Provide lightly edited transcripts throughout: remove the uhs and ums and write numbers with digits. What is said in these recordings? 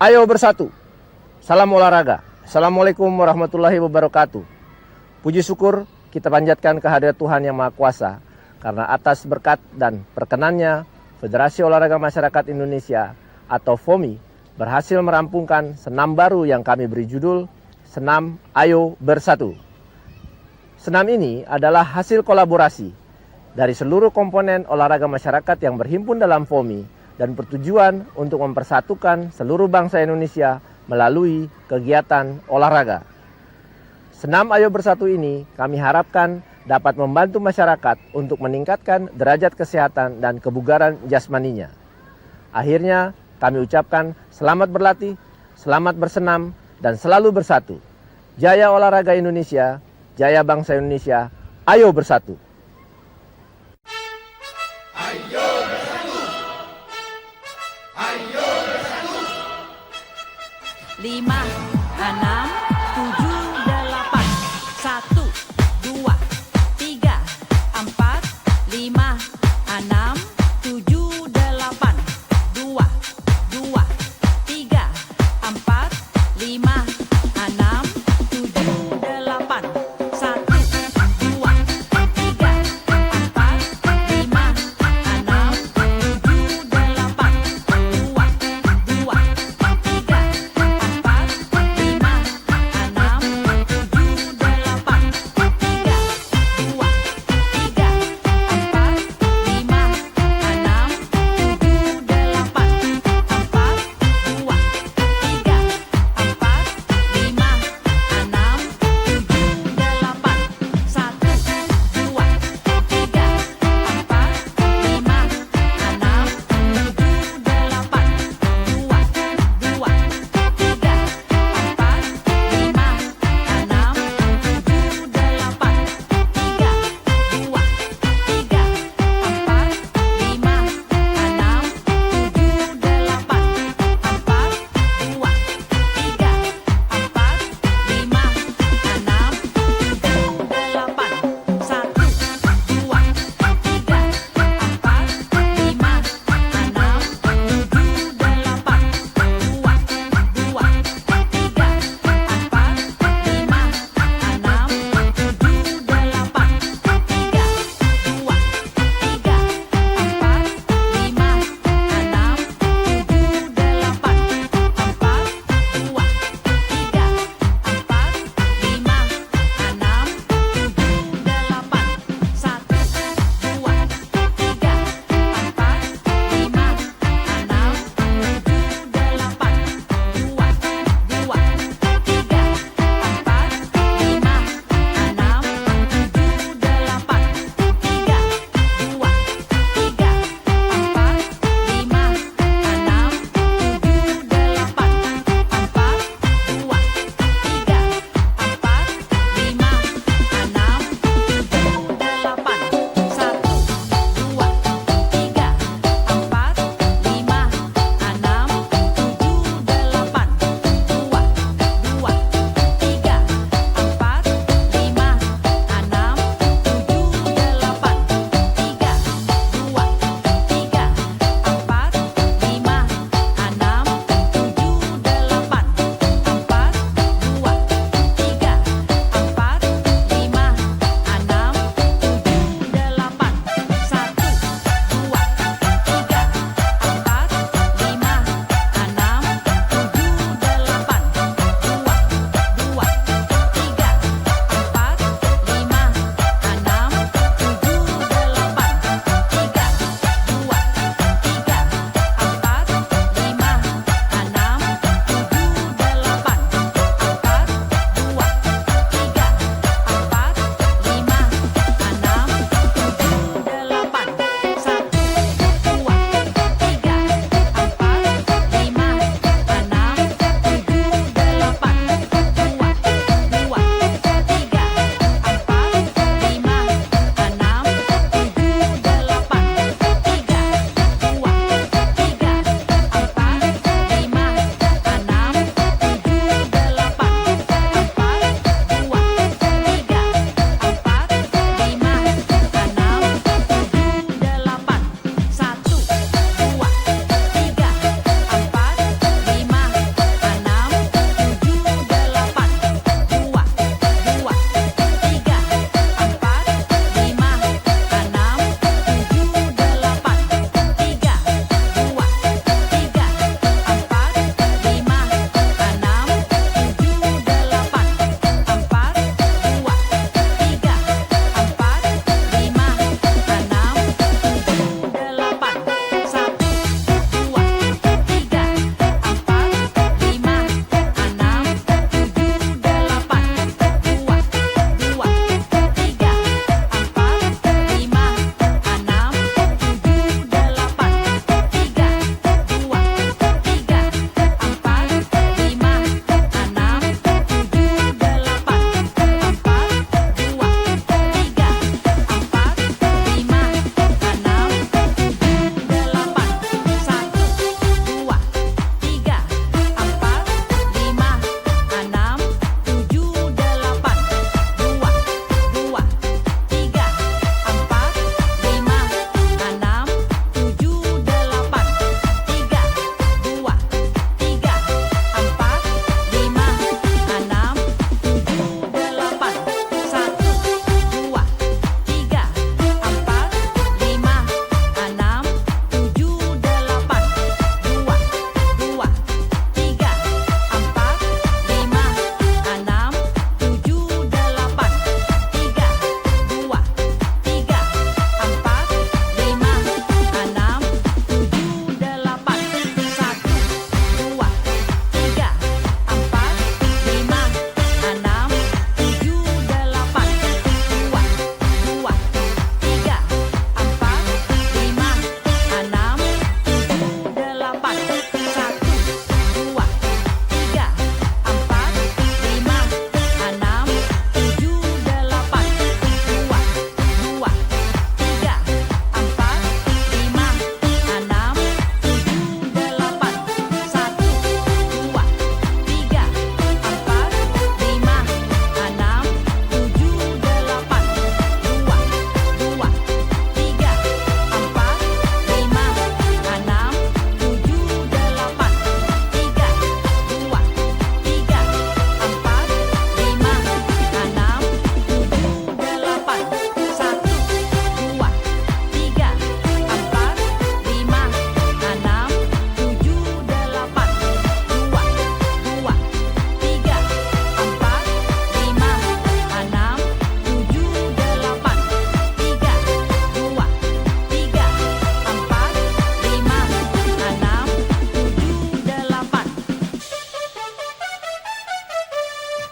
Ayo bersatu. Salam olahraga. Assalamualaikum warahmatullahi wabarakatuh. Puji syukur kita panjatkan kehadirat Tuhan Yang Maha Kuasa, karena atas berkat dan perkenannya Federasi Olahraga Masyarakat Indonesia atau FOMI berhasil merampungkan senam baru yang kami beri judul Senam Ayo Bersatu. Senam ini adalah hasil kolaborasi dari seluruh komponen olahraga masyarakat yang berhimpun dalam FOMI dan bertujuan untuk mempersatukan seluruh bangsa Indonesia melalui kegiatan olahraga. Senam Ayo Bersatu ini kami harapkan dapat membantu masyarakat untuk meningkatkan derajat kesehatan dan kebugaran jasmaninya. Akhirnya kami ucapkan selamat berlatih, selamat bersenam, dan selalu bersatu. Jaya olahraga Indonesia, jaya bangsa Indonesia, ayo bersatu. Ayo bersatu. Ayo bersatu. 5, 6, 7, 8. 1, 2, 3, 4, 5, 6, 7, 8. 2, 2, 3, 4, 5, 6, 7, 8. 5, 6, 7, 8.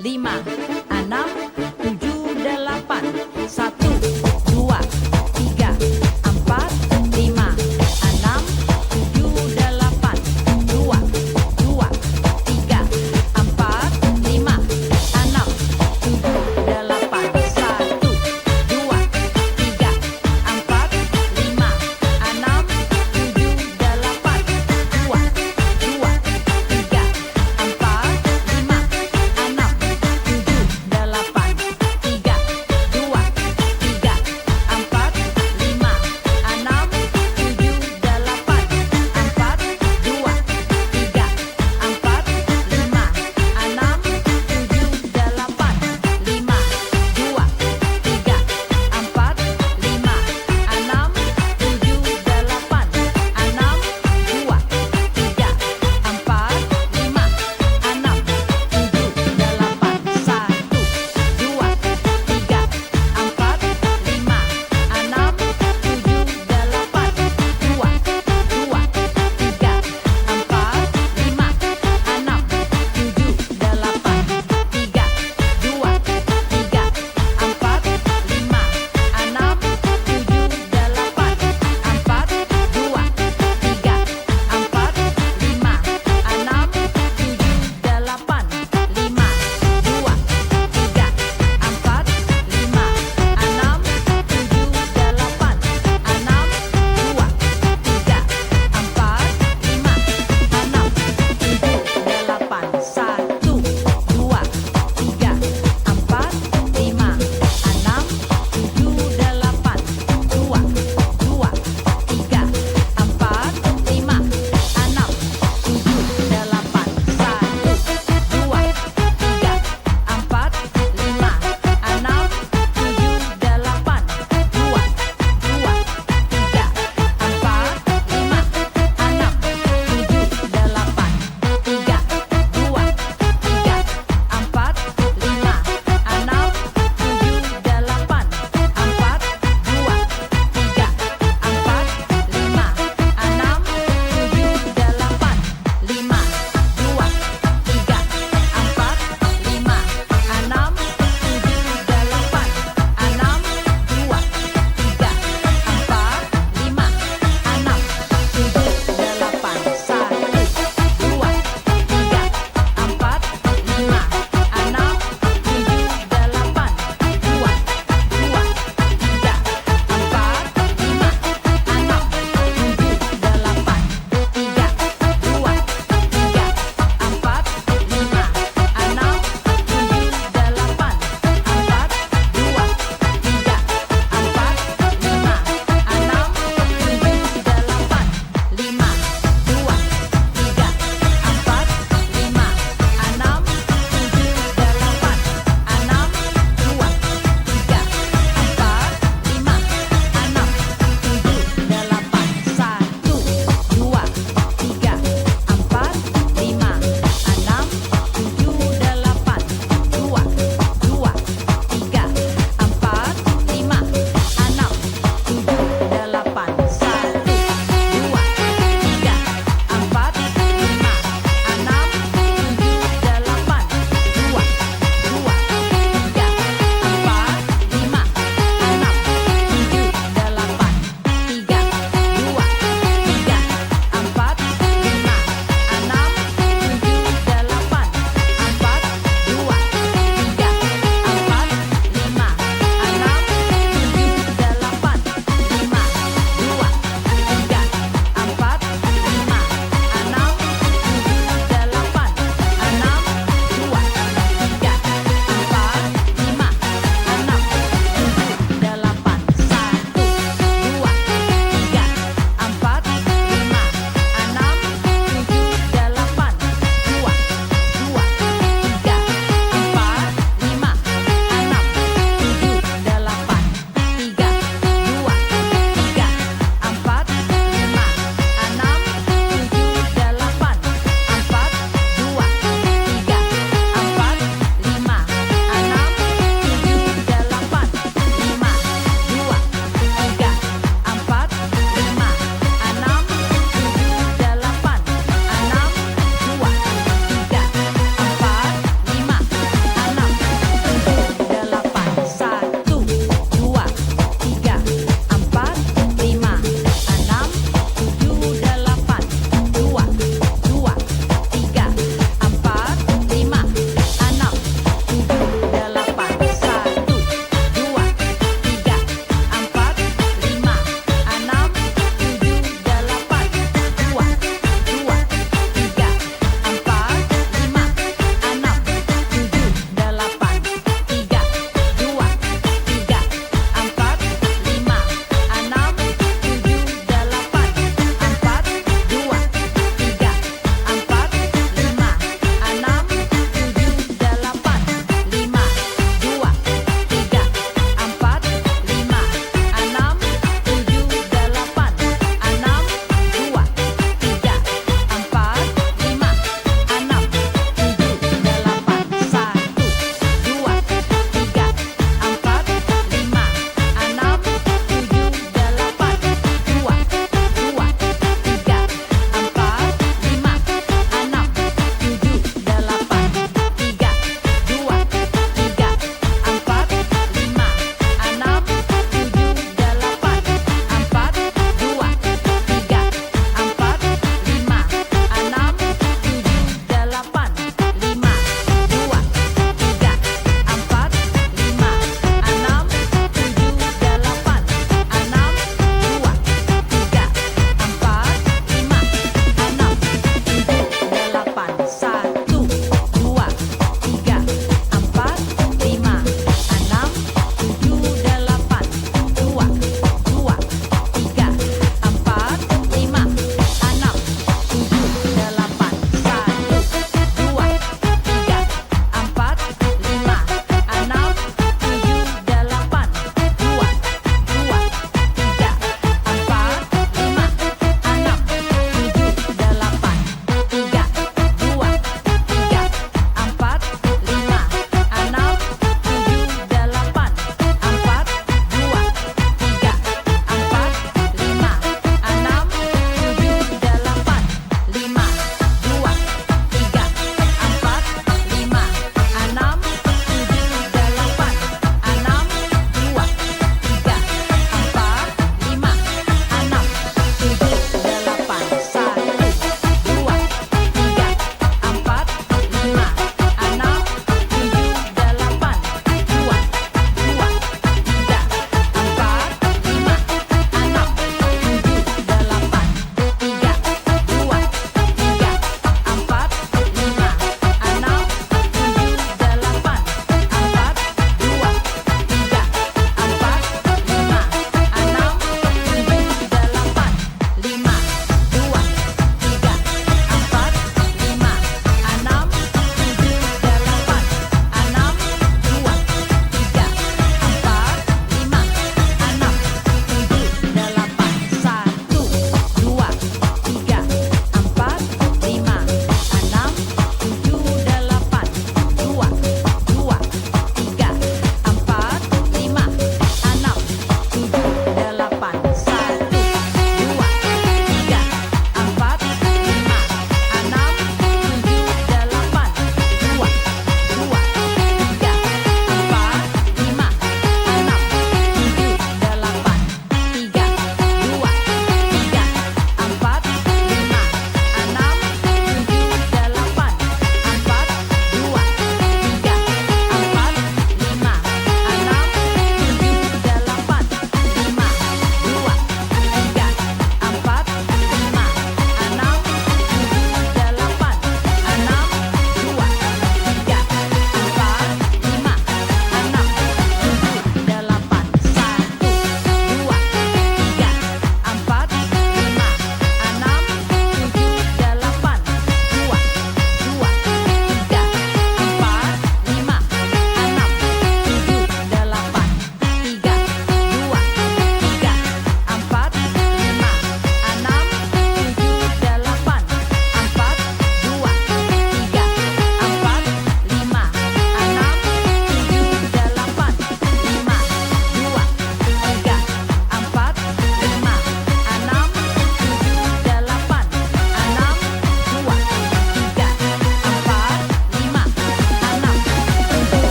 5, 6, 7, 8. 1, 2, 3, 4, 5, 6, 7, 8. 2, 2, 3, 4, 5, 6, 7, 8. 1, 2, 3, 4, 5, 6, 7, 8. 2, 2, 3, 4, 5, 6, 7, 8.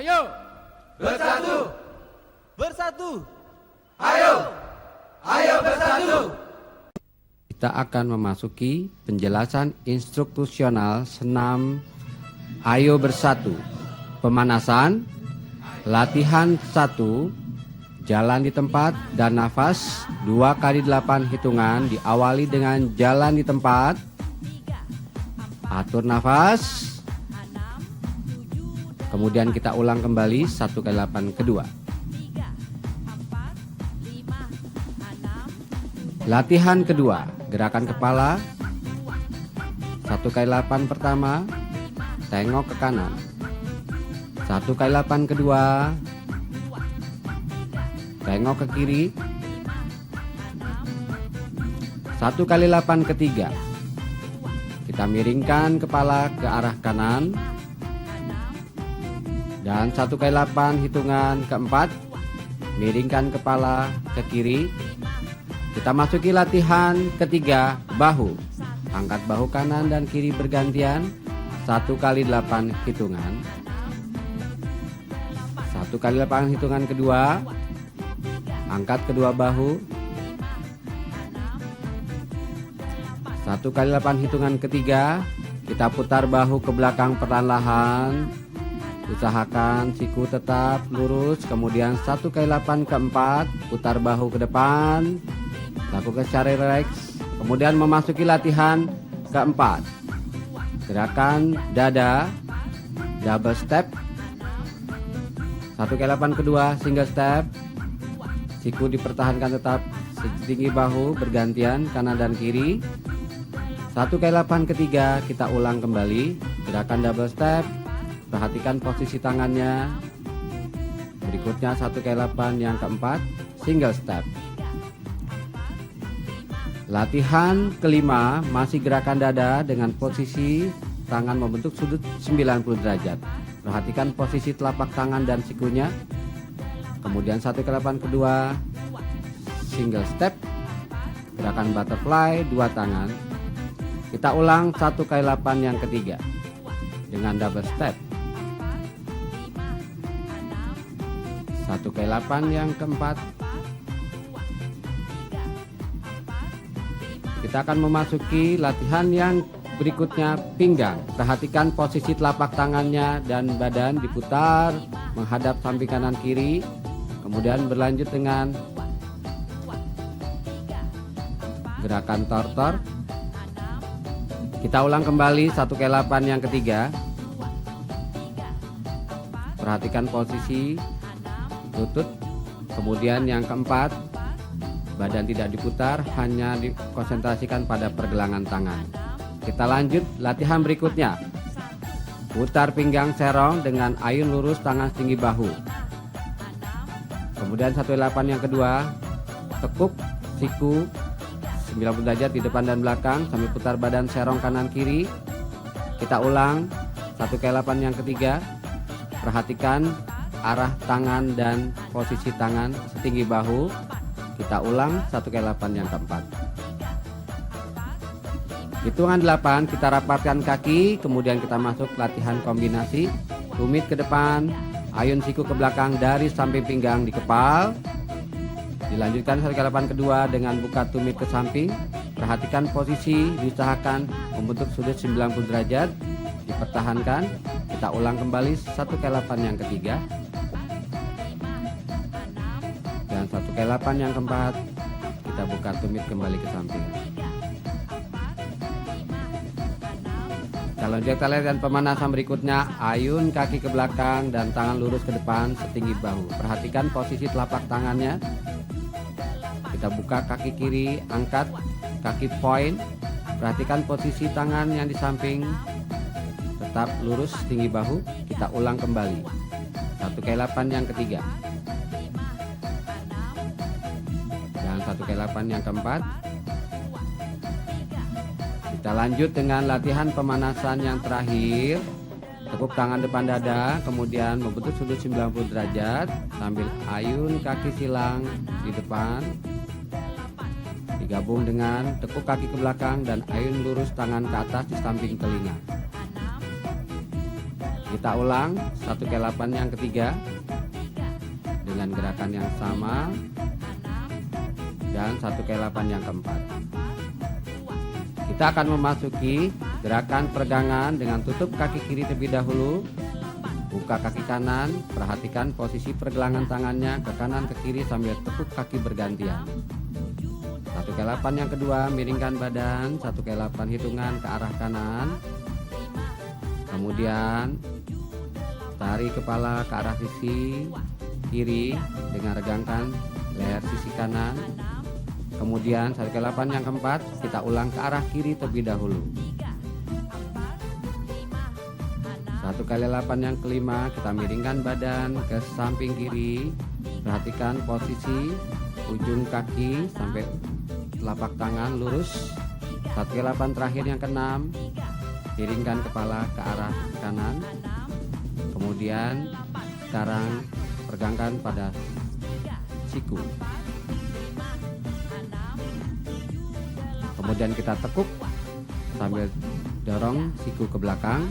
Ayo bersatu. Bersatu. Ayo bersatu. Kita akan memasuki penjelasan instruktusional senam Ayo Bersatu. Pemanasan, latihan 1, jalan di tempat dan nafas 2 kali 8 hitungan diawali dengan jalan di tempat. Atur nafas. Kemudian kita ulang kembali 1 kali 8 kedua. Latihan kedua, gerakan kepala 1 kali 8 pertama, tengok ke kanan. 1 kali 8 kedua, tengok ke kiri. 1 kali 8 ketiga, kita miringkan kepala ke arah kanan. Dan 1 kali 8 hitungan keempat, miringkan kepala ke kiri. Kita masuki latihan ketiga, bahu. Angkat bahu kanan dan kiri bergantian 1 kali 8 hitungan. 1 kali 8 hitungan kedua, angkat kedua bahu. 1 kali 8 hitungan ketiga, kita putar bahu ke belakang perlahan-lahan. Usahakan siku tetap lurus. Kemudian 1 kali 8 keempat, putar bahu ke depan. Lakukan secara rileks. Kemudian memasuki latihan keempat, gerakan dada double step. 1 kali 8 kedua, single step. Siku dipertahankan tetap setinggi bahu, bergantian kanan dan kiri. 1 kali 8 ketiga, kita ulang kembali gerakan double step. Perhatikan posisi tangannya. Berikutnya 1 kali 8 yang keempat, single step. Latihan kelima masih gerakan dada dengan posisi tangan membentuk sudut 90 derajat. Perhatikan posisi telapak tangan dan sikunya. Kemudian 1 kali 8 kedua, single step. Gerakan butterfly 2 tangan. Kita ulang 1 kali 8 yang ketiga dengan double step. 1 kali 8 yang keempat. Kita akan memasuki latihan yang berikutnya, pinggang. Perhatikan posisi telapak tangannya dan badan diputar menghadap samping kanan kiri. Kemudian berlanjut dengan gerakan tortor. Kita ulang kembali 1 kali 8 yang ketiga. Perhatikan posisi lutut. Kemudian yang keempat, badan tidak diputar, hanya dikonsentrasikan pada pergelangan tangan. Kita lanjut latihan berikutnya. Putar pinggang serong dengan ayun lurus, tangan setinggi bahu. Kemudian 1 kali 8 yang kedua, tekuk siku 90 derajat di depan dan belakang sambil putar badan serong kanan kiri. Kita ulang 1 kali 8 yang ketiga. Perhatikan arah tangan dan posisi tangan setinggi bahu. Kita ulang 1 kali 8 yang keempat. Hitungan 8, kita rapatkan kaki. Kemudian kita masuk latihan kombinasi. Tumit ke depan, ayun siku ke belakang dari samping pinggang dikepal. Dilanjutkan 1 kali 8 kedua dengan buka tumit ke samping. Perhatikan posisi, diusahakan membentuk sudut 90 derajat. Dipertahankan. Kita ulang kembali 1 kali 8 yang ketiga. Dan 1 kali 8 yang keempat, kita buka tumit kembali ke samping. Kalau kita lihat pemanasan berikutnya, ayun kaki ke belakang dan tangan lurus ke depan setinggi bahu. Perhatikan posisi telapak tangannya. Kita buka kaki kiri, angkat kaki point. Perhatikan posisi tangan yang di samping, tetap lurus setinggi bahu. Kita ulang kembali 1 kali 8 yang ketiga. 1 kali 8 yang keempat. Kita lanjut dengan latihan pemanasan yang terakhir. Tekuk tangan depan dada, kemudian membentuk sudut 90 derajat sambil ayun kaki silang di depan. Digabung dengan tekuk kaki ke belakang dan ayun lurus tangan ke atas di samping telinga. Kita ulang 1 kali 8 yang ketiga dengan gerakan yang sama, dan 1 kali 8 yang keempat. Kita akan memasuki gerakan peregangan dengan tutup kaki kiri terlebih dahulu. Buka kaki kanan, perhatikan posisi pergelangan tangannya ke kanan ke kiri sambil tekuk kaki bergantian. 1 kali 8 yang kedua, miringkan badan 1 kali 8 hitungan ke arah kanan. Kemudian tarik kepala ke arah sisi kiri dengan regangkan leher sisi kanan. Kemudian 1 kali 8 yang keempat, kita ulang ke arah kiri terlebih dahulu. 1 kali 8 yang kelima, kita miringkan badan ke samping kiri. Perhatikan posisi ujung kaki sampai telapak tangan lurus. 1 kali 8 terakhir yang keenam, miringkan kepala ke arah kanan. Kemudian sekarang pegangkan pada siku. Kemudian kita tekuk sambil dorong siku ke belakang.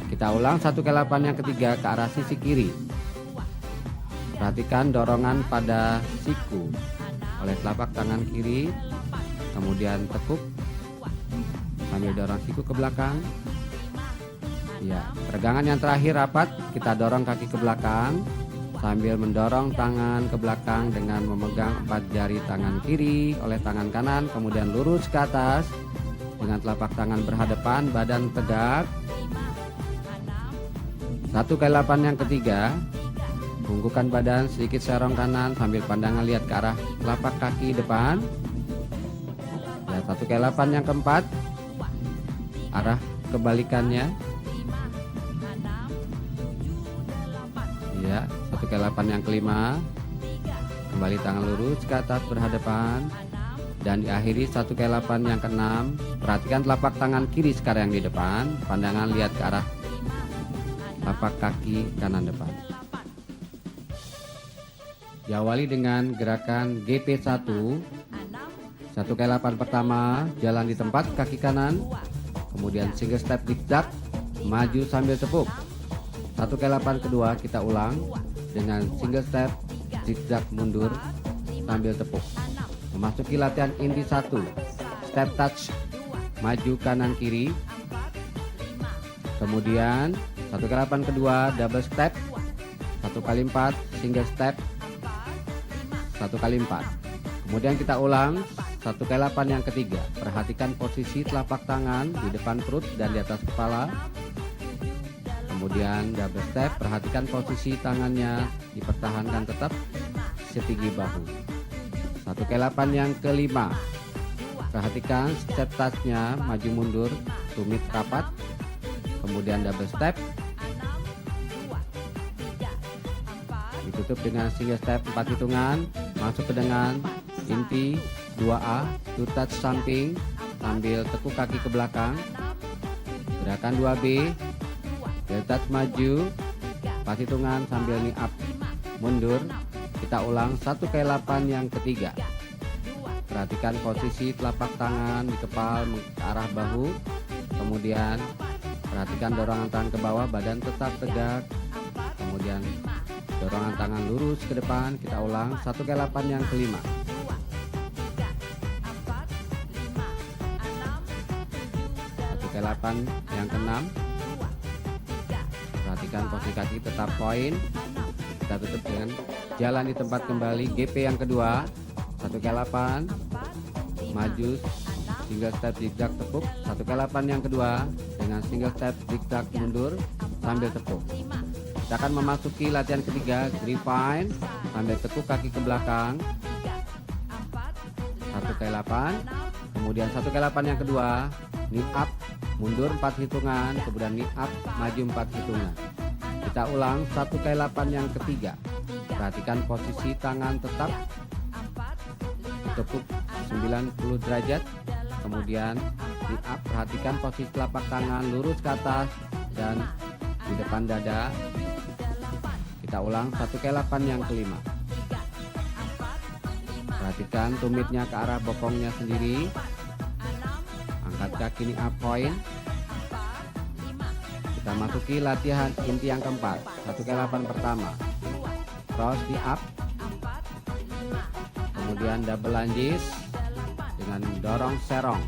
Kita ulang 1 kali 8 yang ketiga ke arah sisi kiri. Perhatikan dorongan pada siku oleh telapak tangan kiri. Kemudian tekuk sambil dorong siku ke belakang. Ya, peregangan yang terakhir rapat, kita dorong kaki ke belakang sambil mendorong tangan ke belakang dengan memegang 4 jari tangan kiri oleh tangan kanan, kemudian lurus ke atas dengan telapak tangan berhadapan, badan tegak. 1 kali 8 yang ketiga, bungkukan badan sedikit serong kanan sambil pandangan lihat ke arah telapak kaki depan. Ya, 1 kali 8 yang keempat, arah kebalikannya. Ya, 1 kali 8 yang kelima, kembali tangan lurus ke atas berhadapan. Dan diakhiri 1 kali 8 yang keenam, perhatikan telapak tangan kiri sekarang yang di depan, pandangan lihat ke arah telapak kaki kanan depan. Diawali dengan gerakan GP1. 1 kali 8 pertama, jalan di tempat kaki kanan. Kemudian single step zigzag, maju sambil tepuk. 1 kali 8 kedua, kita ulang dengan single step zigzag mundur sambil tepuk. Memasuki latihan inti 1, step touch, maju kanan kiri. Kemudian 1 kali 8 kedua, double step. 1 kali 4 single step. 1 kali 4. Kemudian kita ulang 1 kali 8 yang ketiga. Perhatikan posisi telapak tangan di depan perut dan di atas kepala. Kemudian double step, perhatikan posisi tangannya dipertahankan tetap setinggi bahu. 1 kali 8 yang kelima. Perhatikan step touch-nya maju mundur, tumit rapat. Kemudian double step, ditutup dengan single step 4 hitungan, masuk ke dengan inti 2A, two touch samping sambil tekuk kaki ke belakang. Gerakan 2B, heel touch maju 4 hitungan sambil knee up mundur. Kita ulang 1 kali 8 yang ketiga. Perhatikan posisi telapak tangan di kepal ke arah bahu. Kemudian perhatikan dorongan tangan ke bawah, badan tetap tegak. Kemudian dorongan tangan lurus ke depan. Kita ulang 1 kali 8 yang kelima. 1 kali 8 yang keenam. Perhatikan posisi kaki tetap poin. Kita tutup dengan jalan di tempat kembali. GP yang kedua, 1 kali 8 maju single step zigzag tepuk. 1 kali 8 yang kedua dengan single step zigzag mundur sambil tepuk. Kita akan memasuki latihan ketiga, gripine sambil tekuk kaki ke belakang. 1 kali 8. Kemudian 1 kali 8 yang kedua, knee up mundur 4 hitungan, kemudian knee up maju 4 hitungan. Kita ulang 1 kali 8 yang ketiga. Perhatikan posisi tangan tetap ditekuk 90 derajat. Kemudian knee up, perhatikan posisi telapak tangan lurus ke atas dan di depan dada. Kita ulang 1 kali 8 yang kelima. Perhatikan tumitnya ke arah bokongnya sendiri. Angkat kaki knee up point. Kita masuki latihan inti yang keempat. 1 kali 8 pertama, cross di up, kemudian double lunges dengan dorong serong.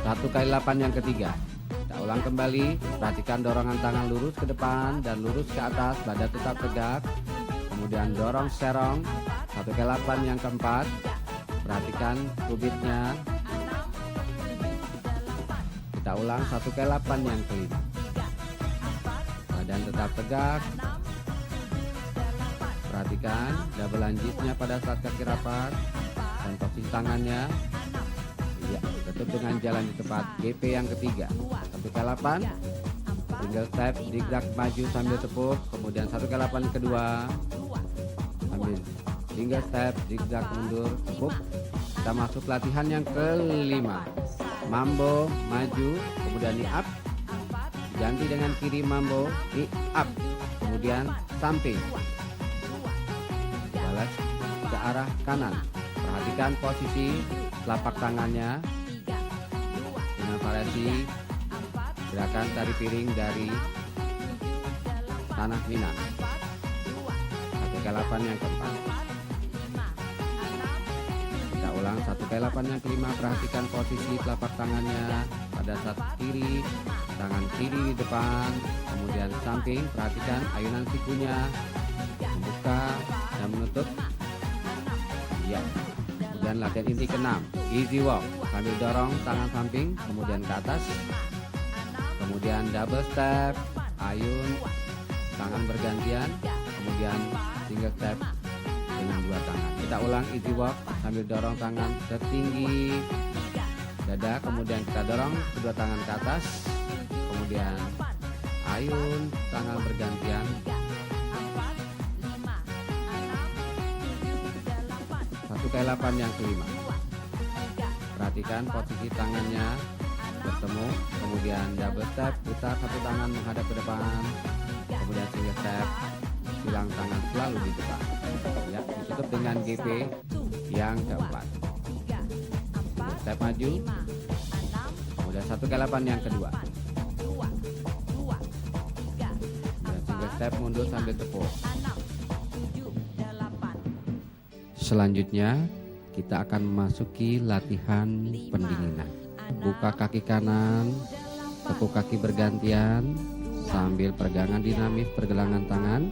1 kali 8 yang ketiga. Kita ulang kembali. Perhatikan dorongan tangan lurus ke depan dan lurus ke atas, badan tetap tegak. Kemudian dorong serong. 1 kali 8 yang keempat. Perhatikan kubitnya. Kita ulang 1 kali 8 yang kelima. Badan tetap tegak. Perhatikan double lungesnya pada saat kaki rapat dan posisi tangannya. Ya, tutup dengan jalan di tempat. GP yang ketiga. 1 kali 8. Single step, zigzag maju sambil tepuk. Kemudian 1 kali 8 kedua. Sambil single step, zigzag mundur, tepuk. Kita masuk latihan yang kelima. Mambo, maju, kemudian knee up. Ganti dengan kiri mambo, knee up. Kemudian samping. Balik ke arah kanan. Perhatikan posisi telapak tangannya dengan variasi gerakan tari piring dari tanah Minang. 1 kali 8 yang keempat. Kita ulang 1 kali 8 yang kelima. Perhatikan posisi telapak tangannya pada saat kiri, tangan kiri di depan, kemudian samping. Perhatikan ayunan sikunya, membuka dan menutup. Ya. Dan latihan inti ke-6, easy walk, sambil dorong tangan samping, kemudian ke atas, kemudian double step, ayun, tangan bergantian, kemudian single step dengan 2 tangan. Kita ulang easy walk sambil dorong tangan setinggi dada, kemudian kita dorong kedua tangan ke atas, kemudian ayun, tangan bergantian. 1 kali 8 yang kelima. Perhatikan posisi tangannya bertemu, kemudian double step, putar 1 tangan menghadap ke depan, kemudian single step, silang tangan selalu di depan. Ya, ditutup dengan GP yang keempat. Single step maju, kemudian 1 kali 8 yang kedua. Dan single step mundur sambil tepuk. Selanjutnya kita akan memasuki latihan pendinginan. Buka kaki kanan, tekuk kaki bergantian sambil peregangan dinamis pergelangan tangan.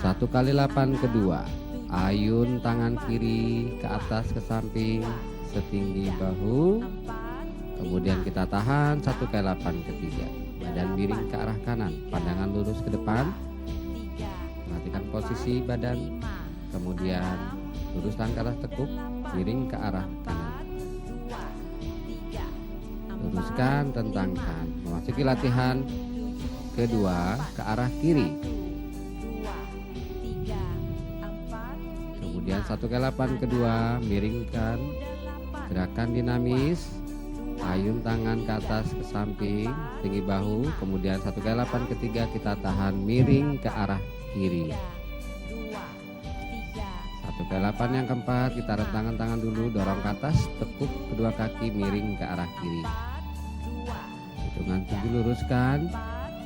1 kali 8 kedua. Ayun tangan kiri ke atas ke samping setinggi bahu. Kemudian kita tahan 1 kali 8 ketiga. Badan miring ke arah kanan, pandangan lurus ke depan. Perhatikan posisi badan. Kemudian luruskan ke arah tekuk, miring ke arah kanan. Luruskan, tentangkan. Memasuki latihan kedua ke arah kiri. Kemudian 1 kali 8 kedua, miringkan. Gerakan dinamis. Ayun tangan ke atas ke samping, tinggi bahu. Kemudian 1 kali 8 ketiga kita tahan, miring ke arah kiri. 1 kali 8 yang keempat, kita rentangkan tangan dulu, dorong ke atas, tekuk kedua kaki miring ke arah kiri. Hitungan 7 luruskan.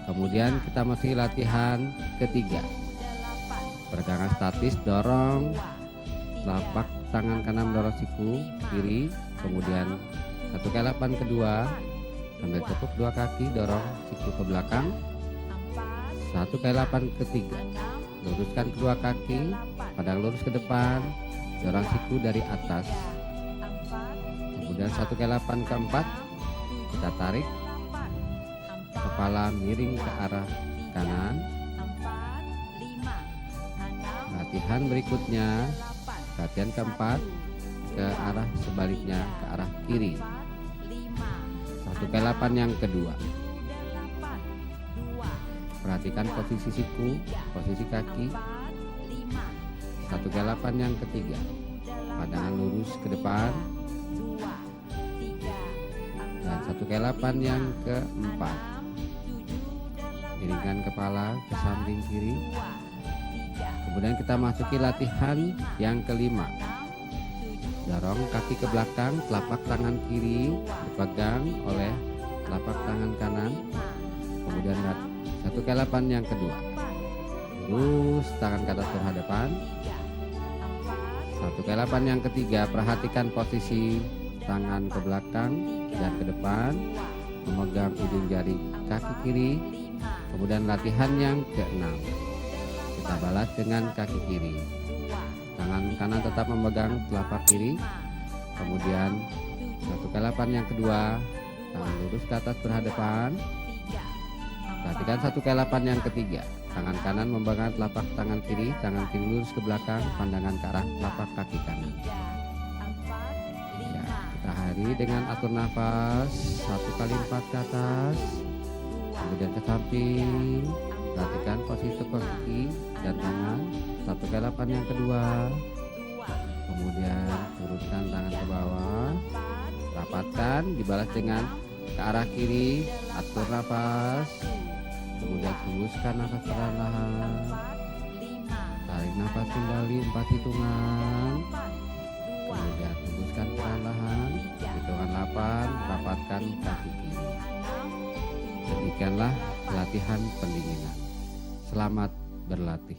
Kemudian kita masih latihan ketiga. Peregangan statis, dorong telapak tangan kanan mendorong siku kiri. Kemudian 1 kali 8 kedua, sambil tekuk dua kaki, dorong siku ke belakang. 1 kali 8 ketiga, luruskan kedua kaki, pandang lurus ke depan, dorong siku dari atas. Kemudian 1 kali 8 keempat, kita tarik, kepala miring ke arah kanan. Latihan berikutnya, latihan keempat, ke arah sebaliknya, ke arah kiri. 1 kali 8 yang kedua. Perhatikan posisi siku, posisi kaki. 1 kali 8 yang ketiga. Pandangan lurus ke depan. Dan 1 kali 8 yang keempat. Miringkan kepala ke samping kiri. Kemudian kita masuki latihan yang kelima. Dorong kaki ke belakang, telapak tangan kiri dipegang oleh telapak tangan kanan. Kemudian satu kali 8 yang kedua. Lurus tangan ke atas berhadapan. Satu kali 8 yang ketiga, perhatikan posisi tangan ke belakang dan ke depan, memegang ujung jari kaki kiri. Kemudian latihan yang ke-6, kita balas dengan kaki kiri. Tangan kanan tetap memegang telapak kiri. Kemudian satu kali 8 yang kedua, tangan lurus ke atas berhadapan. Perhatikan satu kali 8 yang ketiga, tangan kanan memegang telapak tangan kiri lurus ke belakang, pandangan ke arah telapak kaki kanan. Ya, kita akhiri dengan atur nafas 1 kali 4 ke atas, kemudian ke samping. Perhatikan posisi kaki dan tangan 1 kali 8 yang kedua. Kemudian turunkan tangan ke bawah, rapatkan, dibalas dengan ke arah kiri, atur nafas. Kemudian hembuskan nafas perlahan-lahan. Tarik nafas kembali 4 hitungan. Kemudian hembuskan perlahan-lahan. Hitungan 8, rapatkan kaki kiri. Demikianlah latihan pendinginan. Selamat berlatih.